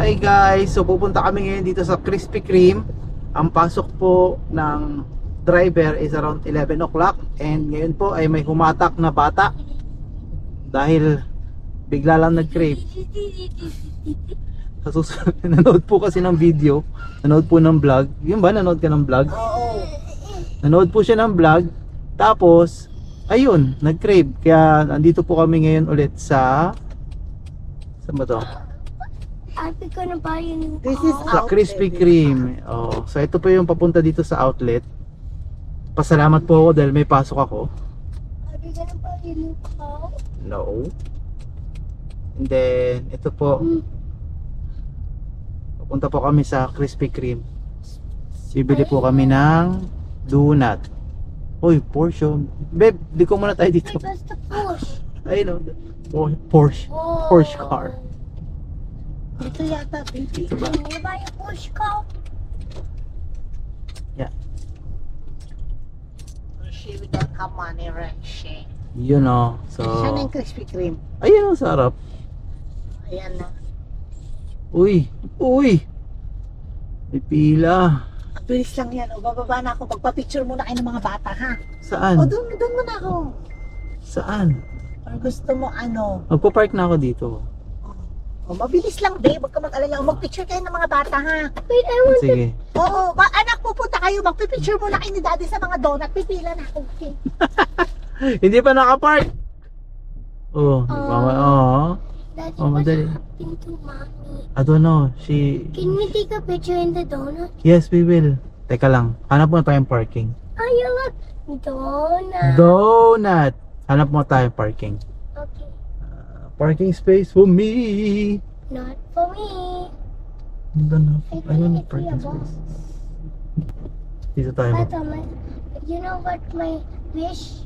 Hi guys, so pupunta kami ngayon dito sa Krispy Kreme. Ang pasok po ng driver is around 11 o'clock and ngayon po ay may humatak na bata dahil bigla lang nag-crave. Nanood po kasi ng video, nanood po ng vlog. Yun ba, nanood ka ng vlog? Oo. Nanood po siya ng vlog, tapos ayun, nag-crave. Kaya nandito po kami ngayon ulit sa saan ba to? I'm gonna buy a new This is Sa outlet. Krispy Kreme. Oh, so ito po yung papunta dito sa outlet. Pasalamat po ako dahil may pasok ako. Are you gonna buy a new car? No. And then ito po. Papunta po kami sa Krispy Kreme. Bibili po kami ng donut. Uy, Porsche. Babe, di ko muna tayo dito. Wait, what's the push? Ayun o. Porsche. Porsche car. Dito yata, baby. Can you buy a push car? Yeah. She, we don't have money, right? She. Yun o. So, Siya na yung Krispy Kreme. ayun o, sarap. Ayan na. Uy, uy. May pila. Ang bilis lang yan. O, bababa na ako. Pagpa-picture muna kayo ng mga bata, ha? Saan? O, doon muna ako. Saan? Or gusto mo ano? Magpo-park na ako dito. O, mabilis lang, babe. Huwag ka mag-alala. O, mag-picture kayo ng mga bata, ha? Wait, I want Sige. Oo, anak, pupunta kayo. Magpipicture muna kayo ni daddy sa mga donut. Pipila na ako. Okay? Hindi pa nakapark. Oh, mama. Oh. Daddy, Oh, what madali. happened to mommy? I don't know. She... Can we take a picture in the donut? Yes, we will. Teka lang. Hanap mo tayong parking. Oh, you look. Donut. Donut! Hanap mo tayong parking. Okay. Parking space for me. Not for me. I don't know. I I don't think know it's parking your boss. space. Dito tayo But mag... you know what my wish?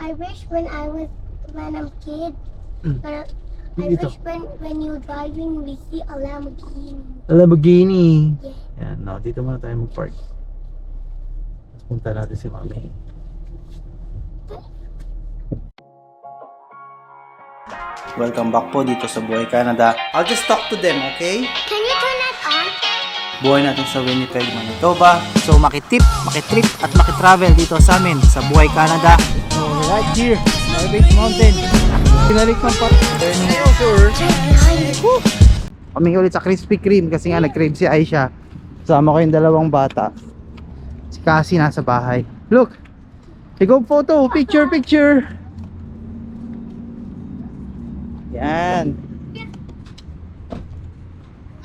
I wish when I'm kid. Mm. I Dito. wish when you're driving we see a Lamborghini. Lamborghini. Yeah. Yan, no. Dito muna tayo mag-park. Tapos punta natin si mami. Welcome back po dito sa Buhay Canada. I'll just talk to them, okay? Can you turn that on? Buhay natin sa Winnipeg, Manitoba. So makitrip at makitravel dito sa amin sa Buhay Canada. So right here, Garbage Mountain. Pinalik ng park. Turning over. Kami ulit sa Krispy Kreme kasi nga nag-crave si Aisha. Sama ko yung dalawang bata. Si Cassie nasa bahay. Look! Ikaw photo! Picture! Yan.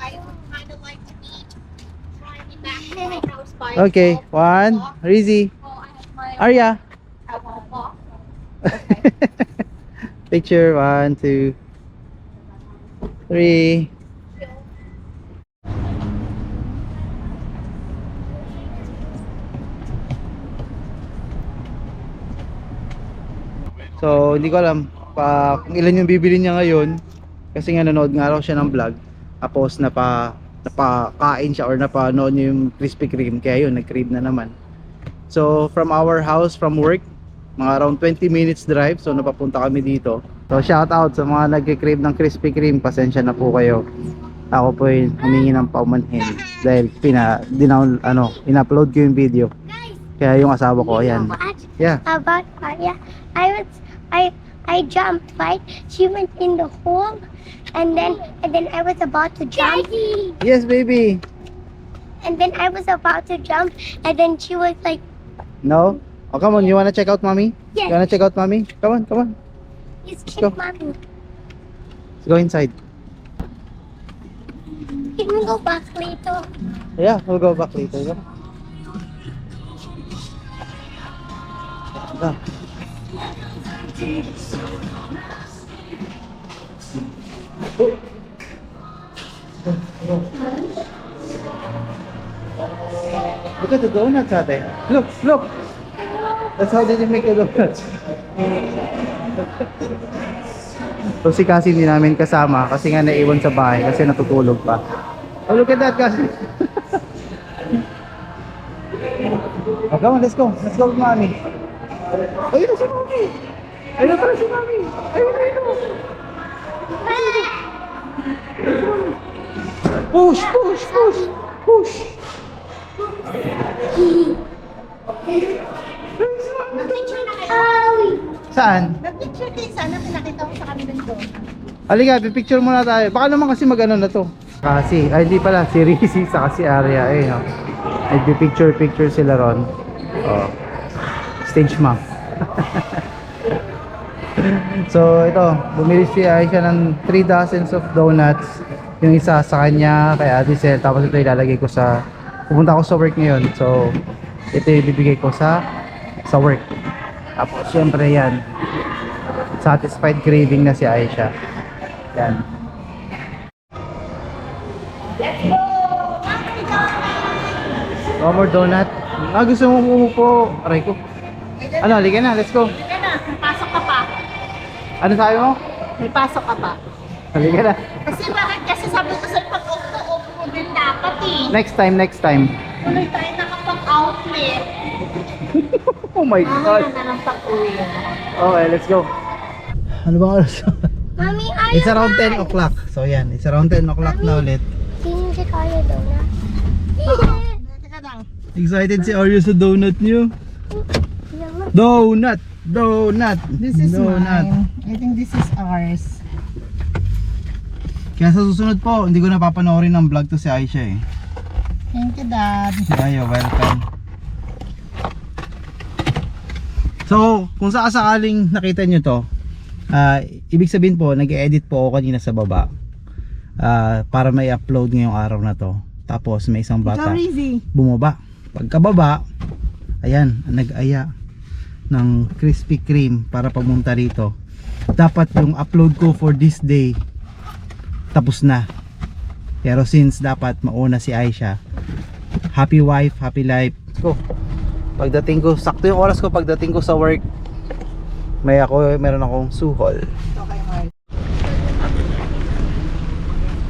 I would kind of like to eat. Try me back to my house by Okay, one. Rizzy. Arya. I want to walk. Picture, 1, 2, 3. So, hindi ko alam kung ilan yung bibili niya ngayon kasi nga nanood nga raw siya ng vlog tapos napakain siya or napanood niya yung Krispy Kreme kaya yun, nag-crave na naman. So, from our house, from work, mga around 20 minutes drive, so napapunta kami dito. So shout out sa mga nagki-crave ng Krispy Kreme, pasensya na po kayo. Ako po yung humingi ng paumanhin dahil in-upload ko yung video. Kaya yung asawa ko, ayan. What? Yeah. About Arya? I jumped, right? She went in the hole, and then I was about to jump. Yes, baby. And then I was about to jump, and then she was like, No? Oh, come on, you wanna check out mommy? Yes. You wanna check out mommy? Come on. "It's go. kick mommy. Let's go inside. Can we go back later?" Yeah, we'll go back later. Yeah. Ah. Look at the donuts out there. Look. That's how they make the donuts. So si Cassie hindi namin kasama kasi nga naiwan sa bahay kasi natutulog pa. Oh, look at that, Cassie. Oh, come on, let's go. Let's go with mommy. Ayun na si mommy. Ayun na pala si mommy. Ayun. Push, push, push, push. Nag-picture na kayo. Saan? Nag-picture kayo sana pinakita ko sa kanilang donut. Halika, pipicture muna tayo. Baka naman kasi mag-ano na to. Kasi, ay hindi pala, si Rizzy sa si Arya. Eh, no? Nagpipicture sila ron. Oh. Stage mom. So, ito. Bumili si Aisha ng 3 dozens of donuts. Yung isa sa kanya, kay Ate Sel. Tapos ito ilalagay ko sa... Pupunta ako sa work ngayon. So, ito yung ibibigay ko sa work. Tapos, syempre yan. Satisfied craving na si Aisha. Yan. One more donut. Gusto mo umupo. Aray ko. Ano, halika na, let's go. Halika na, may pasok ka pa. Ano sabi mo? May pasok ka pa. Halika na. Kasi bakit? Kasi sabi ko sa'yo pag-off din dapat eh. Next time, next time. Tuloy tayo nakapag-outlet. Oh my God. Na lang pag-uwi. Okay, let's go. Ano bang oras? Mommy, are It's you around hungry? 10 o'clock. So yan, it's around 10 o'clock na ulit. Tingin si Kaya donut. Teka lang. Excited si Oreo sa donut niyo. Donut! Donut! This is donut. mine. I think this is ours. Kaya sa susunod po, hindi ko napapanoorin ng vlog to si Aisha eh. Thank you, Dad. Yeah, you're welcome. So, kung sakaling nakita nyo to, ibig sabihin po, nag-edit po ako kanina sa baba para may upload ngayong araw na to. Tapos may isang bata Ikaw, Rizzy. bumaba. Pagkababa, ayan, nag-aya ng Krispy Kreme para pumunta rito. Dapat yung upload ko for this day tapos na. Pero since dapat mauna si Aisha, happy wife, happy life. Go. Pagdating ko, sakto yung oras ko pagdating ko sa work. Meron akong suhol. Okay, Mark.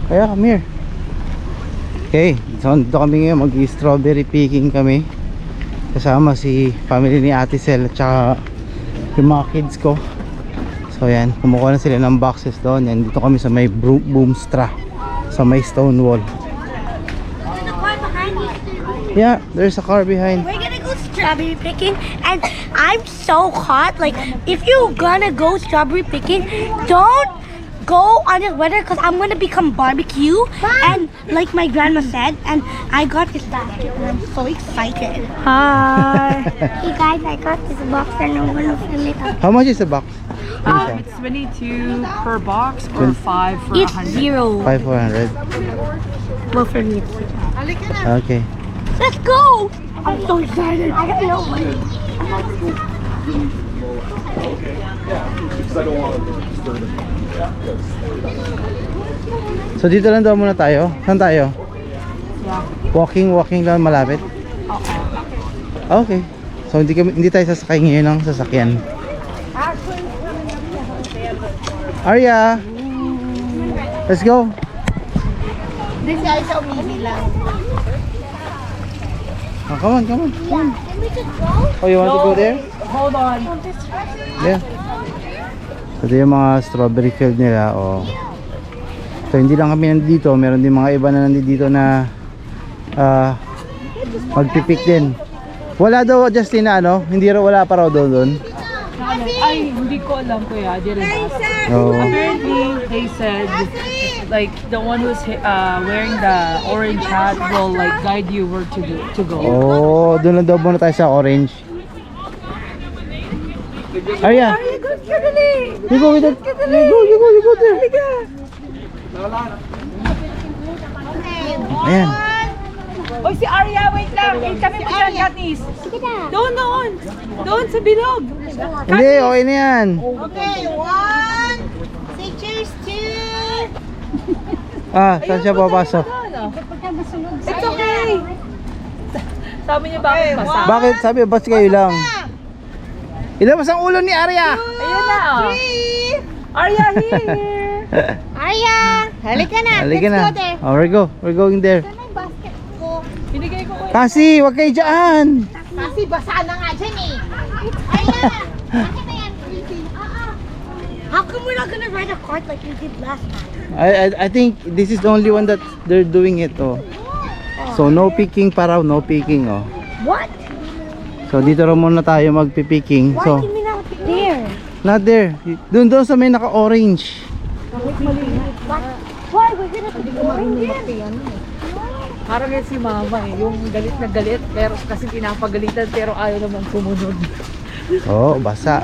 Kaya, come here. Okay, so dito kami ngayon, mag-strawberry picking kami. Kasama si family ni Ate Sel at saka yung mga kids ko. So yan, kumukuha na sila ng boxes doon. Yan, dito kami sa may boomstra, sa may stone wall. There's a car behind you. Yeah, there's a car behind. We're gonna go strawberry picking, and I'm so hot. Like, if you're gonna go strawberry picking, don't go on the weather because I'm gonna become barbecue. And like my grandma said, and I got this basket, and I'm so excited. Hi. Hey guys, I got this box, and I'm gonna fill it up. How much is the box? It's 22 per box or 5 for It's 100. 0. 500. Well, for me, it's 0. Halika na. Okay. Let's go! I'm so excited. I got no money. So dito lang daw muna tayo. Saan tayo? Walking lang malapit. Okay. So hindi tayo sasakay ngayon ng sasakyan. Arya, let's go. This guy sa umihi lang. Oh, come on, come on. Can we just go? Oh, you want to go there? Hold on. Yeah. So, ito yung mga strawberry field nila. Oh. So, hindi lang kami nandito. Meron din mga iba na nandito na magpipik din. Wala daw, Justin, na ano? Hindi raw, wala pa raw doon. Ay, hindi ko alam kuya. I didn't ask. Oh. Apparently, they said like the one who's wearing the orange hat will like guide you where to go. Oh, doon lang daw muna tayo sa orange. Arya, you go with it. You go there. Ayan. Oy, si Arya, wait lang. Wait kami mo dyan, Katniss. Doon. Doon sa bilog. Hindi, okay na yan. Okay, 1. Say cheers to... Saan siya papasok? It's okay. Sabi niya bakit basa? Bakit? Sabi, bas kayo lang. Ilabas ang ulo ni Arya. Ayun na. Arya here. Arya! Halika na. Halika na. Let's go there. Oh, we're going there. Saan ang basket ko? Binigay ko kuya. Kasi, wag kayo dyan. Kasi basa na nga dyan eh. Arya! Bakit na yan? How come we're not gonna ride a cart like we did last time? I think this is the only one that they're doing it, oh. So no picking pa raw, no picking, oh. What? So dito raw muna tayo magpi-picking. Why So can we not there? not there. Doon sa may naka-orange. Why? We're gonna put the orange in. Parang yan si mama eh, yung galit na galit pero kasi pinapagalitan pero ayaw naman sumunod. Oh, basa.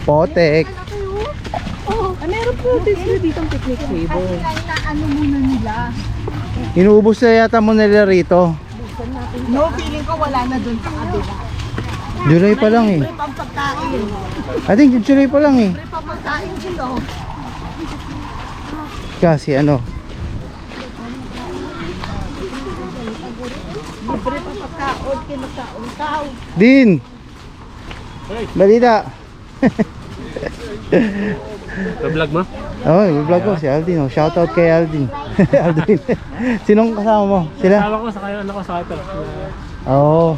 Potek. Meron po dito ang picnic table. Ano muna nila? Inuubos na yata mo nila rito. No, feeling ko wala na dun sa kabila. July pa lang eh. May pampagkain. I think July pa lang eh. May pampagkain sila. Kasi ano. Libre pampagkaon, kinakaon-kaw. Din. Balita. Vlog mo? Oh, i-vlog ko si Aldin. Oh. Shout out kay Aldin. Aldin. Sinong kasama mo? Sila? Kasama ko sa kayo, ano ko sa ito. Oh.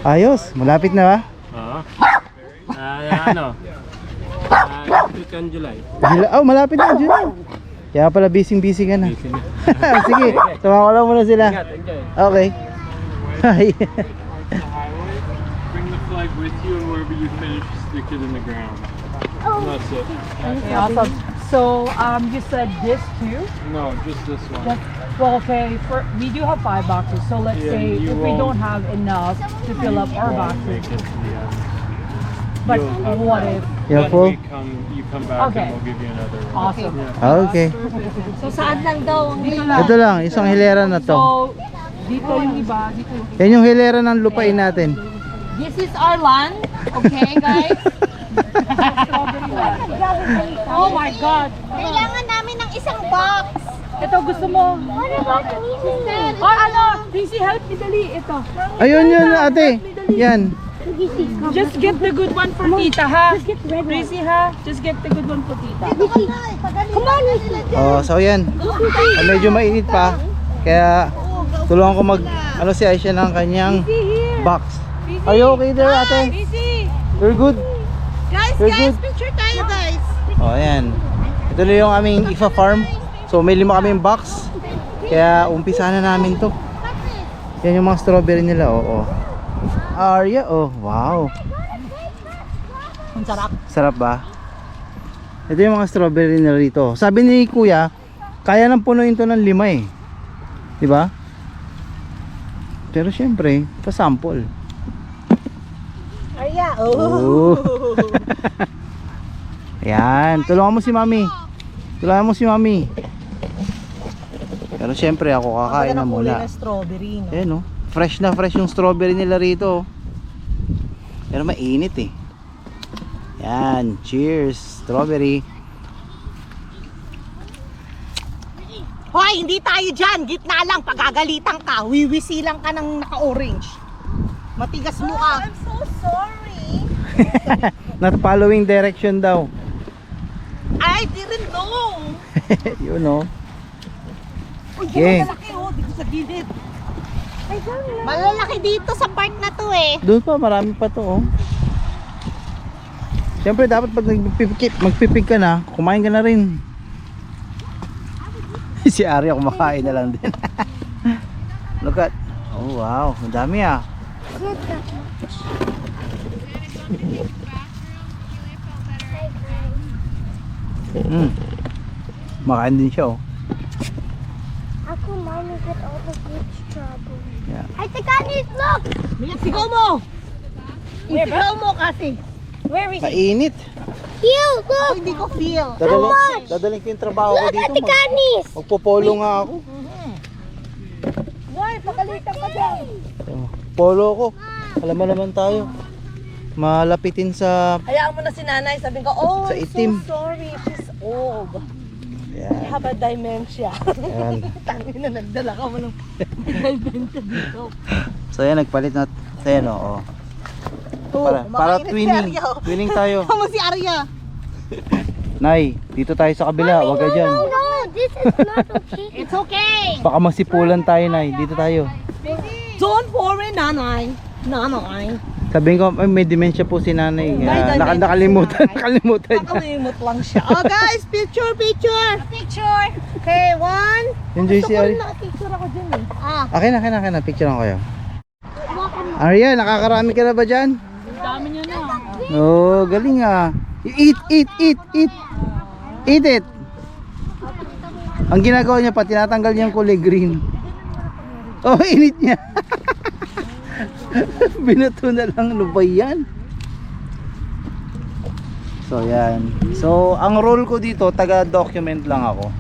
Ayos, malapit na ba? Oo. July. Oh, malapit na July. Kaya pala busy ka na. Sige, sama ko lang muna sila. Enjoy. Okay. Hi. Bring the flag with you and wherever you finish, stick it in the ground. That's it. Okay, awesome. So, you said this too? No, just this one. Well, okay, we do have 5 boxes, so let's Yeah, say you if we won't- don't have enough to fill up our Won't make boxes, it to the end. but You'll- what if? Yeah, When full. you come back Okay. and we'll give you another one. Awesome. Okay. So saan lang daw ang Ito lang, isang hilera na to. So, dito yung iba, dito yung iba. Yan yung hilera ng lupain natin. This is our land, okay guys? Oh my God! Kailangan namin ng isang box. Ito, gusto mo? What about Reese's? Oh, ano? Rizzy, help me dali. Ito. Ayun yun ate. Yan. Just get the good one for tita, ha? Just get red one. Rizzy, ha? Just get the good one for tita. Come on, Reese. Oh, so yan. Medyo mainit pa. Kaya tulungan ko mag ano si Aisha ng kanyang box. Are you okay there ate? Easy. You're good? Guys, You're good? picture tayo guys. Oh, ayan. Ito na yung aming IFA farm. So may 5 kaming box. Kaya umpisa na namin to. Yan yung mga strawberry nila, oo. Arya, oh, wow. Ang sarap. Sarap ba? Ito yung mga strawberry nila rito. Sabi ni Kuya, kaya nang punuin to ng 5 eh. 'Di ba? Pero syempre, pa-sample. Arya, Oh. Ayan, tulungan mo si Mami. Tulungan mo si Mami. Pero syempre ako kakain na muna. Strawberry, no? Ayan oh. Fresh na fresh yung strawberry nila rito. Pero mainit eh. Yan, cheers, strawberry. Hoy, hindi tayo dyan. Gitna lang. Pagagalitan ka. Wiwisi lang ka ng naka-orange. Matigas mo ka. I'm so sorry. Not following direction daw. I didn't know. Yun oh. Uy, Okay. malalaki oh. Dito sa gilid. Malalaki dito sa part na to eh. Doon pa, marami pa to oh. Siyempre dapat pag magpipig ka na, kumain ka na rin. Si Arya kumakain na lang din. Look at. Oh wow, ang dami ah. Makain din siya oh. Ako, mommy, get all the good strawberry. Yeah. I think I need, look! Sigaw mo. Isigaw mo kasi. Where is it? Mainit. You, Oh, look! hindi ko feel. Dadalhin ko yung trabaho ko Look at dito. the canis! Magpopolo nga ako. Why? Pagalitan ka dyan. Polo ko. Alam mo naman tayo. Malapitin sa Hayaan mo na si nanay. Sabi ko, oh, Sa I'm itim. so sorry. She's old. I yan. have a dementia. Yan. Tangin na nagdala ka mo ng dementia dito. So yan nagpalit na. So yan oh. Oh, Para mainit si twinning. Arya, oh. Twinning tayo. Tama si Arya. Nay, dito tayo sa kabila. Huwag ka dyan. No, this is not okay. It's okay. Baka masipulan tayo, Nay. Dito tayo. Don't worry, nanay. Nanay. Sabihin ko, ay, may dementia po si nanay. May dementia Nakalimutan, si nanay. nakalimutan niya. Nakalimot lang siya. Oh guys, picture, picture. Picture. Okay, one. Enjoy Gusto si ko Ari. rin nakapicture ako dyan eh. Ah. Akin na, picture ko kayo. Arya, nakakarami ka na ba dyan? Ang dami niya na. Oh, galing ah. Eat. Eat it. Ang ginagawa niya pa, tinatanggal niya yung kulay green. Oh, init niya. Binato na lang, ano ba yan? So yan. So ang role ko dito, taga-document lang ako.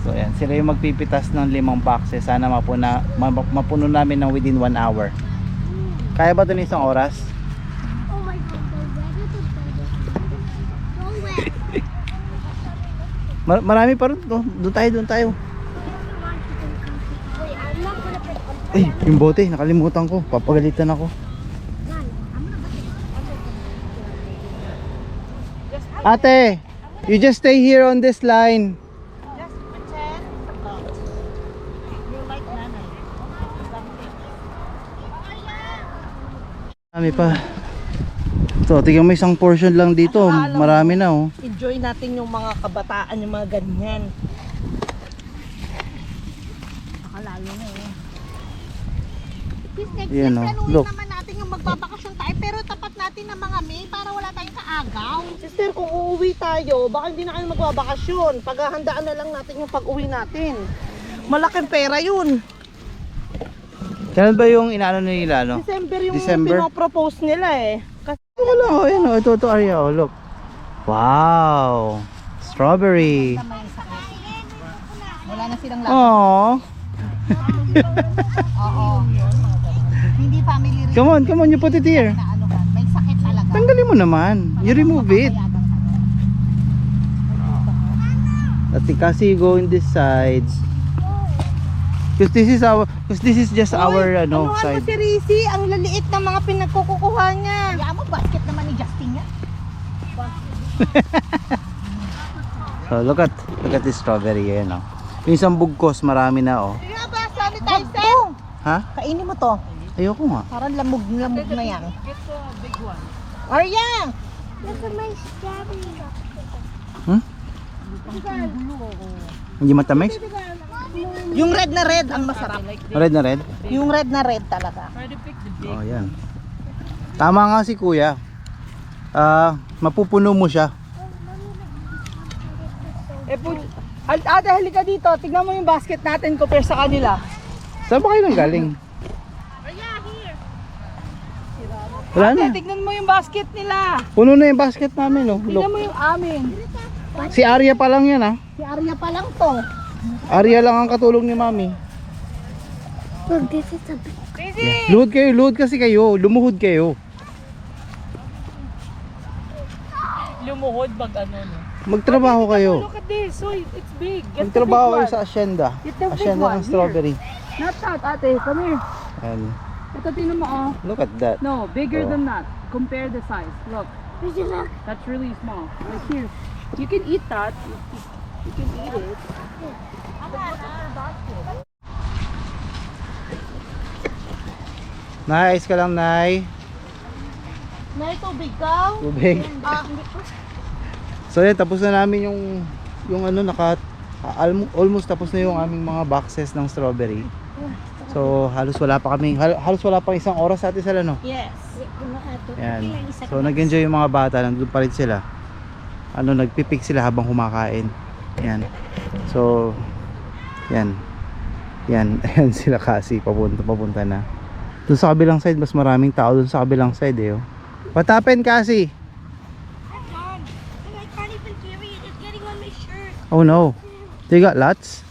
So yan, sila yung magpipitas ng 5 boxes. Sana mapuno namin ng within 1 hour. Kaya ba ito ng isang oras? Oh my God, Marami pa rin. Doon tayo. wait, I'm not gonna pick up. Ay, yung bote, nakalimutan ko. Papagalitan ako. Ate, you just stay here on this line. Just pretend. You're like nanay. Marami pa. So, tingnan mo isang portion lang dito. Marami na oh. Enjoy natin yung mga kabataan, yung mga ganyan. Nakalalo na eh. Yan, oh. Look. naman natin yung magbabakasyon tayo, pero tapat natin ng mga May para wala tayong kaagaw. Sister, kung uuwi tayo, baka hindi na kayo magbabakasyon. Paghahandaan na lang natin yung pag-uwi natin. Malaking pera yun. Kailan ba yung inaano nila, no? December yung December? pinopropose nila eh. Kasi Wala, oh, yan oh. Ito, Arya, oh, look. Wow. Strawberry. wala na silang Aww. Oo. Hindi family rin Come on, you put it here. na ano ka. May sakit talaga. Tanggalin mo naman. You remove it. Ati kasi you go in this side. Because this is just our Anuhan side. mo si Rizzy, ang laliit ng mga pinagkukuha niya. Kaya mo, basket naman ni Justin yan. So look at this strawberry yan, oh. Yung isang bugkos, marami na, oh. Kaya ba, sanitizer? Ha? Kainin mo to. Ayoko nga. Parang lamog na yan. Get the big one. Arya! Look at my strawberry. Hindi matamis? Yung red na red ang masarap. Red na red? Yung red na red talaga. Try to pick the big. Oh, yan. Tama nga si kuya. Mapupuno mo siya. Ate, halika dito. Tignan mo yung basket natin compare sa kanila. Saan ba kayo nang galing? Wala na. Tignan mo yung basket nila. Puno na yung basket namin, oh. Tignan Look. mo yung amin. Si Arya pa lang yan, ah. Si Arya pa lang to. Arya lang ang katulong ni Mami. Look, this is a big. Luhod kasi kayo. Lumuhod kayo. Lumuhod pag ano no. Magtrabaho kayo. Look at this. So it's big. Get the big Magtrabaho kayo one. sa asyenda. Get the big Asyenda one. ng strawberry. Not that, ate. Come here. Ayan. Ito, tingnan mo, oh. Look at that. No, bigger Oh. than that. Compare the size. Look, Would you look? that's really small. Right here. You can eat that. You can eat it. Nice ka lang, Nay. May tubig ka? Tubig. So yan, tapos na namin yung ano, almost tapos na yung aming mga boxes ng strawberry. So halos wala pa kami, halos wala pang isang oras sa atin sila, no? Yes. Yan. So nag-enjoy yung mga bata, nandun pa rin sila. Ano, nagpipick sila habang kumakain. Yan. So yan. Yan, ayan sila kasi papunta na. Doon sa kabilang side, mas maraming tao doon sa kabilang side, eh. Oh. What happened, Cassie? I can't even carry it. It's getting on my shirt. Oh no. They got lots?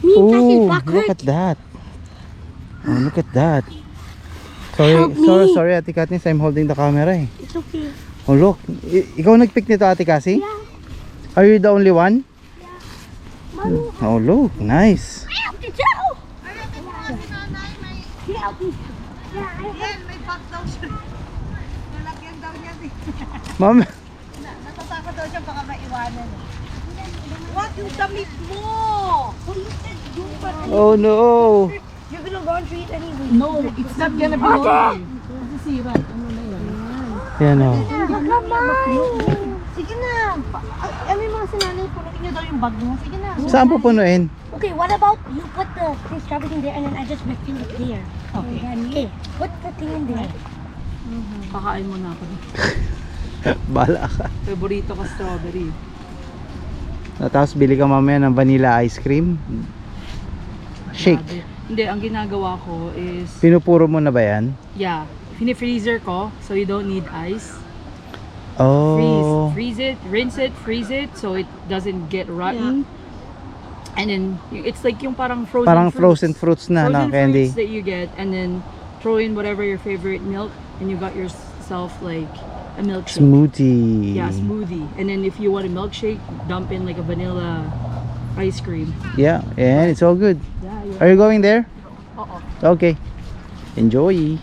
Me and Cassie's Oh, back look hurt. at that. Oh, look at that. Sorry, Help me. sorry Ate Katniss, I'm holding the camera, eh. It's okay. Oh, look. Ikaw nag-pick nito, Ate Cassie? Yeah. Are you the only one? Mommy, Oh, look. Nice. help me too. Help me. Yeah, I Yan, may bag daw siya. Nalagyan daw niya. Ma'am. Natatakot daw siya baka maiwanan. What yung damit mo? Oh, no. You're gonna laundry it anyway. No, it's not gonna be laundry. nasira. Ano na yan? Yan o. Sige na. Ano yung mga sinanay, punuin niyo daw yung bag mo. Sige na. Saan pupunuin? Okay, what about you put the strawberry thing there and then I just refill it there. Okay. Put the thing in there. Pakain mo na ako. Bala ka. Favorito ka strawberry. Tapos bili ka mamaya ng vanilla ice cream. Shake. Grabe. Hindi, ang ginagawa ko is, Pinupuro mo na ba yan? yeah, fini-freezer ko so you don't need ice. Oh. Freeze it, rinse it, freeze it so it doesn't get rotten. And then it's like yung parang frozen Parang fruits. frozen fruits na, no, Frozen Candy? fruits that you get, and then throw in whatever your favorite milk, and you got yourself like a milkshake. Smoothie. Yeah, smoothie. And then if you want a milkshake, dump in like a vanilla ice cream. Yeah, and it's all good. Yeah, Are you going there? Oo. Okay. Enjoy.